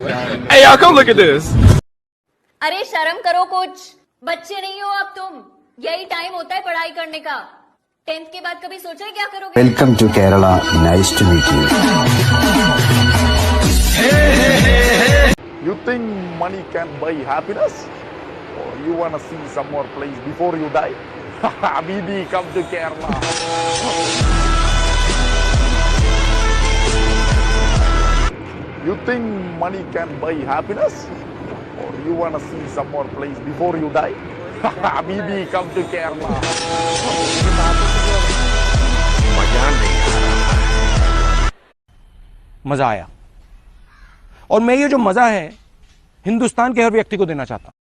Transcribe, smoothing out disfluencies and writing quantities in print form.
Hey y'all, come look at this. अरे शर्म करो कुछ, बच्चे नहीं हो अब तुम। यही टाइम होता है पढ़ाई करने का। 10th के बाद कभी सोचा है क्या करोगे? Welcome to Kerala. Nice to meet you. You think money can buy happiness? Or you wanna see some more place before you die? Abidi, come to Kerala. You think money can buy happiness? Or you wanna see some more place before you die? Abidi, come to Kerala. मजा आया और मैं ये जो मजा है हिंदुस्तान के हर व्यक्ति को देना चाहता हूं।